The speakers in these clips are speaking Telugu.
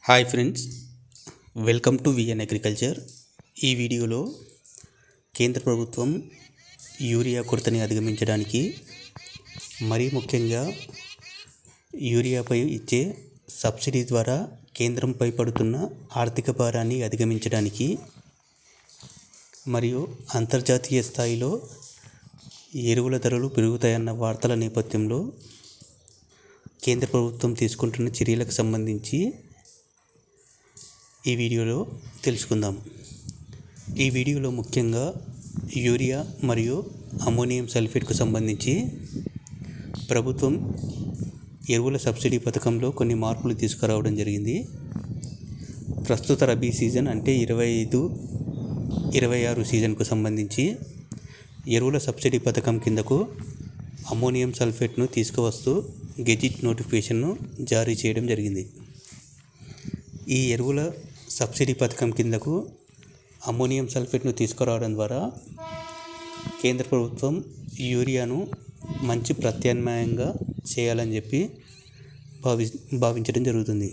Hi friends, welcome to V N agriculture. ఈ వీడియోలో కేంద్ర ప్రభుత్వం యూరియా కొరతని అధిగమించడానికి, మరీ ముఖ్యంగా యూరియాపై ఇచ్చే సబ్సిడీ ద్వారా కేంద్రంపై పడుతున్న ఆర్థిక భారాన్ని అధిగమించడానికి మరియు అంతర్జాతీయ స్థాయిలో ఎరువుల ధరలు పెరుగుతాయన్న వార్తల నేపథ్యంలో కేంద్ర ప్రభుత్వం తీసుకుంటున్న చర్యలకు సంబంధించి ఈ వీడియోలో తెలుసుకుందాం. ఈ వీడియోలో ముఖ్యంగా యూరియా మరియు అమ్మోనియం సల్ఫేట్కు సంబంధించి ప్రభుత్వం ఎరువుల సబ్సిడీ పథకంలో కొన్ని మార్పులు తీసుకురావడం జరిగింది. ప్రస్తుత రబీ సీజన్ అంటే 25-26 సీజన్కు సంబంధించి ఎరువుల సబ్సిడీ పథకం కిందకు అమ్మోనియం సల్ఫేట్ను తీసుకువస్తూ గెజిట్ నోటిఫికేషన్ను జారీ చేయడం జరిగింది. ఈ ఎరువుల సబ్సిడీ పథకం కిందకు అమ్మోనియం సల్ఫేట్ను తీసుకురావడం ద్వారా కేంద్ర ప్రభుత్వం యూరియాను మంచి ప్రత్యామ్నాయంగా చేయాలని చెప్పి భావించడం జరుగుతుంది.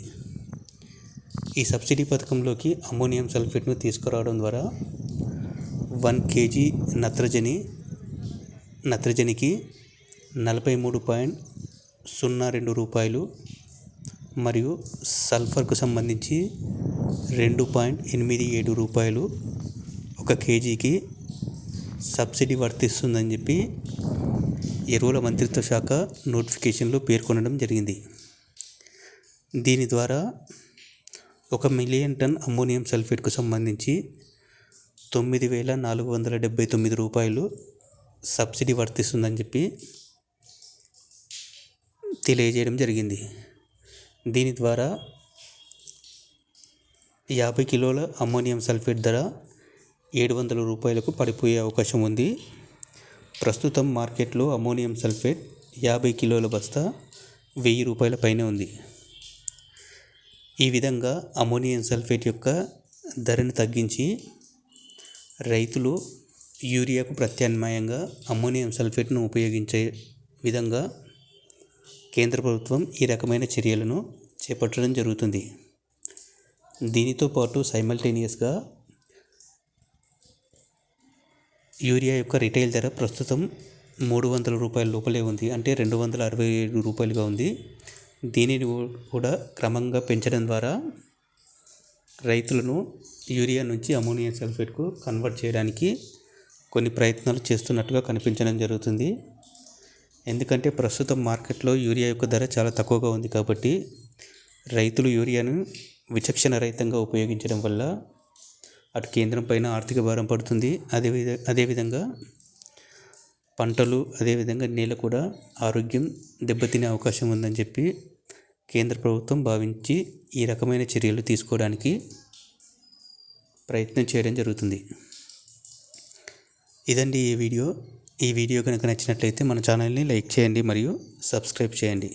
ఈ సబ్సిడీ పథకంలోకి అమ్మోనియం సల్ఫేట్ను తీసుకురావడం ద్వారా 1 kg నత్రజనికి 43.02 రూపాయలు మరియు సల్ఫర్కు సంబంధించి 2.87 రూపాయలు 1 kgకి సబ్సిడీ వర్తిస్తుందని చెప్పి ఎరువుల మంత్రిత్వ శాఖ నోటిఫికేషన్లో పేర్కొనడం జరిగింది. దీని ద్వారా 1 మిలియన్ టన్ అమ్మోనియం సల్ఫేట్కు సంబంధించి 9,479 రూపాయలు సబ్సిడీ వర్తిస్తుందని చెప్పి తెలియజేయడం జరిగింది. దీని ద్వారా 50 కిలోల అమ్మోనియం సల్ఫేట్ ధర 700 రూపాయలకు పడిపోయే అవకాశం ఉంది. ప్రస్తుతం మార్కెట్లో అమ్మోనియం సల్ఫేట్ 50 కిలోల బస్తా 1000 రూపాయల పైనే ఉంది. ఈ విధంగా అమ్మోనియం సల్ఫేట్ యొక్క ధరను తగ్గించి రైతులు యూరియాకు ప్రత్యామ్నాయంగా అమ్మోనియం సల్ఫేట్ను ఉపయోగించే విధంగా కేంద్ర ప్రభుత్వం ఈ రకమైన చర్యలను చేపట్టడం జరుగుతుంది. దీనితో పాటు సైమల్టేనియస్గా యూరియా యొక్క రిటైల్ ధర ప్రస్తుతం 300 రూపాయల లోపలే ఉంది, అంటే 267 రూపాయలుగా ఉంది. దీనిని కూడా క్రమంగా పెంచడం ద్వారా రైతులను యూరియా నుంచి అమ్మోనియం సల్ఫేట్కు కన్వర్ట్ చేయడానికి కొన్ని ప్రయత్నాలు చేస్తున్నట్టుగా కనిపించడం జరుగుతుంది. ఎందుకంటే ప్రస్తుతం మార్కెట్లో యూరియా యొక్క ధర చాలా తక్కువగా ఉంది కాబట్టి రైతులు యూరియాను విచక్షణ రహితంగా ఉపయోగించడం వల్ల అటు కేంద్రం పైన ఆర్థిక భారం పడుతుంది. అదేవిధంగా పంటలు, అదేవిధంగా నేల కూడా ఆరోగ్యం దెబ్బతినే అవకాశం ఉందని చెప్పి కేంద్ర ప్రభుత్వం భావించి ఈ రకమైన చర్యలు తీసుకోవడానికి ప్రయత్నం చేయడం జరుగుతుంది. ఇదండి ఈ వీడియో కనుక నచ్చినట్లయితే మన ఛానల్ని లైక్ చేయండి మరియు సబ్స్క్రైబ్ చేయండి.